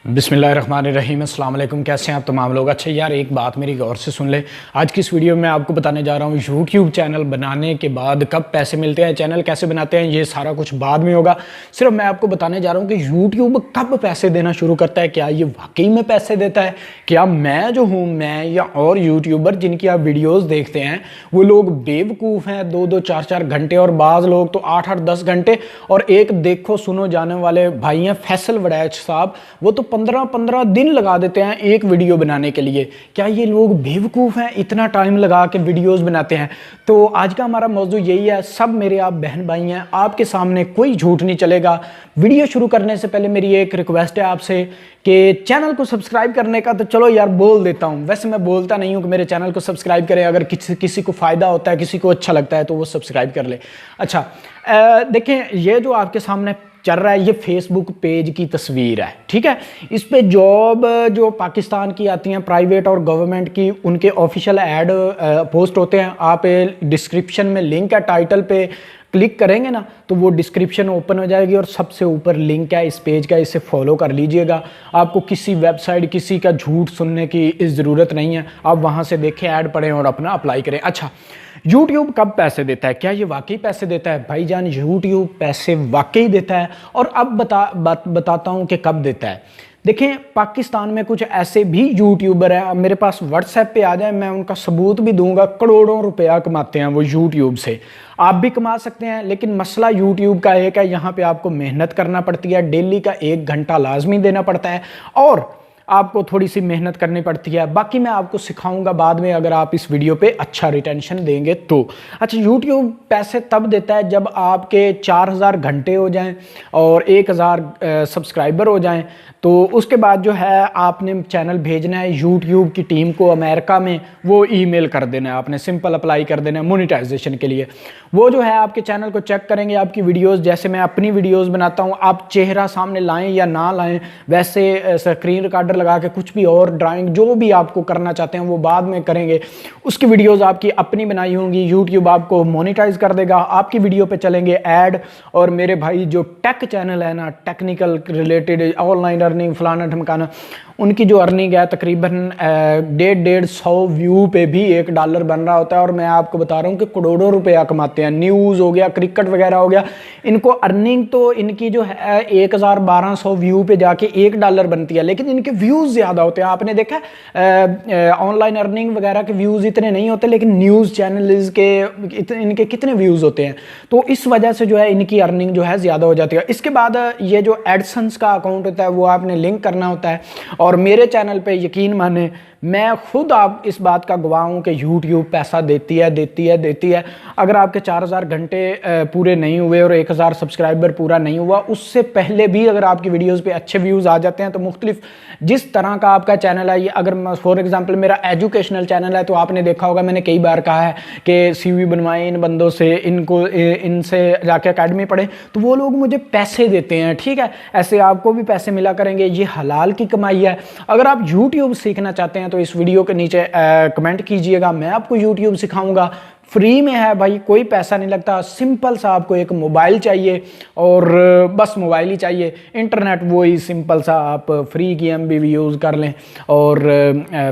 बिस्मिल्लाहिर्रहमानिर्रहीम। अस्सलाम वालेकुम। कैसे हैं आप तमाम लोग? अच्छा यार, एक बात मेरी गौर से सुन ले। आज की इस वीडियो में आपको बताने जा रहा हूँ यूट्यूब चैनल बनाने के बाद कब पैसे मिलते हैं, चैनल कैसे बनाते हैं, ये सारा कुछ बाद में होगा। सिर्फ मैं आपको बताने जा रहा हूँ कि यूट्यूब कब पैसे देना शुरू करता है, क्या ये वाकई में पैसे देता है, क्या मैं जो हूँ, मैं या और यूट्यूबर जिनकी आप वीडियोज़ देखते हैं वो लोग बेवकूफ़ हैं, 2-2 4-4 घंटे और बाज़ लोग तो 8-8 10 घंटे। और एक देखो सुनो जाने वाले भाई हैं फैसल वड़ैच साहब, वो तो 15-15 दिन लगा देते हैं एक वीडियो बनाने के लिए। क्या ये लोग बेवकूफ़ हैं, इतना टाइम लगा के वीडियोस बनाते हैं? तो आज का हमारा मौजू यही है। सब मेरे आप बहन भाई हैं, आपके सामने कोई झूठ नहीं चलेगा। वीडियो शुरू करने से पहले मेरी एक रिक्वेस्ट है आपसे कि चैनल को सब्सक्राइब करने का तो चलो यार बोल देता हूँ, वैसे मैं बोलता नहीं हूँ कि मेरे चैनल को सब्सक्राइब करें। अगर किसी को फ़ायदा होता है, किसी को अच्छा लगता है तो वो सब्सक्राइब कर ले। अच्छा, देखें, ये जो आपके सामने चल रहा है ये फेसबुक पेज की तस्वीर है, ठीक है। इस पे जॉब जो पाकिस्तान की आती हैं, प्राइवेट और गवर्नमेंट की, उनके ऑफिशियल ऐड पोस्ट होते हैं। आप डिस्क्रिप्शन में लिंक है, टाइटल पे क्लिक करेंगे ना तो वो डिस्क्रिप्शन ओपन हो जाएगी और सबसे ऊपर लिंक है इस पेज का, इसे फॉलो कर लीजिएगा। आपको किसी वेबसाइट, किसी का झूठ सुनने की ज़रूरत नहीं है। आप वहाँ से देखें, ऐड पढ़ें और अपना अप्लाई करें। अच्छा, YouTube कब पैसे देता है? क्या ये वाकई पैसे देता है? भाईजान, YouTube पैसे वाकई देता है। और अब बताता हूँ कि कब देता है। देखें, पाकिस्तान में कुछ ऐसे भी यूट्यूबर हैं, मेरे पास व्हाट्सएप पे आ जाए, मैं उनका सबूत भी दूंगा, करोड़ों रुपया कमाते हैं वो यूट्यूब से। आप भी कमा सकते हैं, लेकिन मसला यूट्यूब का एक है, यहाँ पे आपको मेहनत करना पड़ती है, डेली का 1 घंटा लाजमी देना पड़ता है और आपको थोड़ी सी मेहनत करनी पड़ती है। बाकी मैं आपको सिखाऊंगा बाद में, अगर आप इस वीडियो पे अच्छा रिटेंशन देंगे तो। अच्छा, YouTube पैसे तब देता है जब आपके 4000 घंटे हो जाएं और 1000 सब्सक्राइबर हो जाएं, तो उसके बाद जो है आपने चैनल भेजना है YouTube की टीम को अमेरिका में, वो ईमेल कर देना है आपने, सिंपल अप्लाई कर देना है मोनेटाइजेशन के लिए। वो जो है आपके चैनल को चेक करेंगे, आपकी वीडियोस, जैसे मैं अपनी वीडियोस बनाता हूँ, आप चेहरा सामने लाएं या ना लाएं, वैसे स्क्रीन रिकॉर्डर लगा के कुछ भी और ड्राइंग जो भी आपको करना चाहते हैं वो बाद में करेंगे। उसकी वीडियोस आपकी अपनी बनाई होंगी, यूट्यूब आपको मोनेटाइज कर देगा, आपकी वीडियो पे चलेंगे ऐड। और मेरे भाई जो टेक चैनल है ना, टेक्निकल रिलेटेड, ऑनलाइन अर्निंग, फलाना ढमकाना, उनकी जो अर्निंग है तकरीबन 150 व्यू पे भी $1 बन रहा होता है। और मैं आपको बता रहा हूँ कि करोड़ों रुपया कमाते हैं। न्यूज़ हो गया, क्रिकेट वगैरह हो गया, इनको अर्निंग तो इनकी जो है 1200 व्यू पे जाके $1 बनती है, लेकिन इनके व्यूज़ ज़्यादा होते हैं। आपने देखा ऑनलाइन अर्निंग वगैरह के व्यूज़ इतने नहीं होते, लेकिन न्यूज़ चैनल्स के इनके कितने व्यूज़ होते हैं। तो इस वजह से जो है इनकी अर्निंग जो है ज़्यादा हो जाती है। इसके बाद ये जो एडसेंस का अकाउंट होता है वो आपने लिंक करना होता है। और मेरे चैनल पे यकीन माने, मैं खुद आप इस बात का गवाह हूँ कि YouTube पैसा देती है। अगर आपके 4000 घंटे पूरे नहीं हुए और 1000 सब्सक्राइबर पूरा नहीं हुआ, उससे पहले भी अगर आपकी वीडियोस पे अच्छे व्यूज़ आ जाते हैं तो मुख्तलिफ जिस तरह का आपका चैनल है, ये अगर फॉर एग्जांपल मेरा एजुकेशनल चैनल है तो आपने देखा होगा, मैंने कई बार कहा है कि CV बनवाएं इन बंदों से, इनसे जाके अकेडमी पढ़ें, तो वो लोग मुझे पैसे देते हैं, ठीक है। ऐसे आपको भी पैसे मिला करेंगे, ये हलाल की कमाई है। अगर आप YouTube सीखना चाहते हैं तो इस वीडियो के नीचे कमेंट कीजिएगा, मैं आपको YouTube सिखाऊंगा। फ्री में है भाई, कोई पैसा नहीं लगता। सिंपल सा आपको एक मोबाइल चाहिए और बस मोबाइल ही चाहिए, इंटरनेट वही सिंपल सा, आप फ्री की MB भी यूज़ कर लें और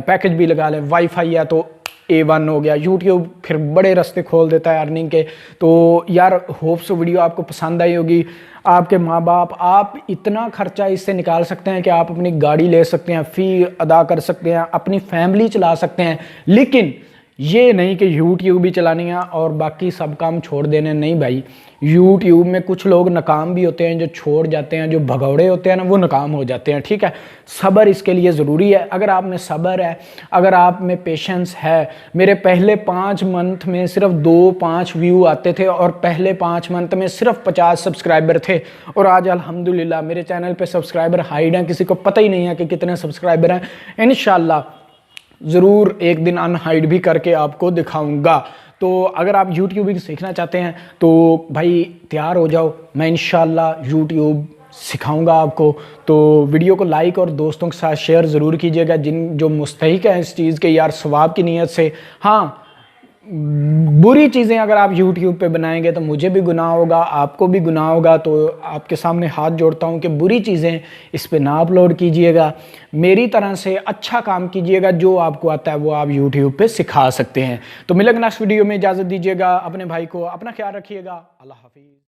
पैकेज भी लगा लें। वाईफाई है तो A1 हो गया। YouTube फिर बड़े रास्ते खोल देता है अर्निंग के। तो यार, होप्स वीडियो आपको पसंद आई होगी। आपके माँ बाप, आप इतना खर्चा इससे निकाल सकते हैं कि आप अपनी गाड़ी ले सकते हैं, फ़ी अदा कर सकते हैं, अपनी फैमिली चला सकते हैं। लेकिन ये नहीं कि YouTube भी चलानी है और बाकी सब काम छोड़ देने, नहीं भाई। YouTube में कुछ लोग नाकाम भी होते हैं, जो छोड़ जाते हैं, जो भगौड़े होते हैं ना, वो नाकाम हो जाते हैं, ठीक है। सब्र इसके लिए ज़रूरी है। अगर आप में सब्र है, अगर आप में पेशेंस है, मेरे पहले 5 मंथ में सिर्फ 2-5 व्यू आते थे और पहले 5 मंथ में सिर्फ 50 सब्सक्राइबर थे, और आज अल्हम्दुलिल्लाह मेरे चैनल पे सब्सक्राइबर हाइड हैं, किसी को पता ही नहीं है कि कितने सब्सक्राइबर हैं। इंशाल्लाह ज़रूर एक दिन अनहाइड भी करके आपको दिखाऊंगा। तो अगर आप यूट्यूबिंग सीखना चाहते हैं तो भाई तैयार हो जाओ, मैं इंशाल्लाह यूट्यूब सिखाऊंगा आपको। तो वीडियो को लाइक और दोस्तों के साथ शेयर ज़रूर कीजिएगा, जो मुस्तहिक हैं इस चीज़ के, यार सवाब की नीयत से। हाँ, बुरी चीज़ें अगर आप YouTube पे बनाएंगे तो मुझे भी गुनाह होगा, आपको भी गुनाह होगा। तो आपके सामने हाथ जोड़ता हूँ कि बुरी चीज़ें इस पे ना अपलोड कीजिएगा, मेरी तरह से अच्छा काम कीजिएगा, जो आपको आता है वो आप YouTube पे सिखा सकते हैं। तो मिलेंगे नेक्स्ट वीडियो में, इजाज़त दीजिएगा, अपने भाई को अपना ख्याल रखिएगा, अल्लाह हाफिज़।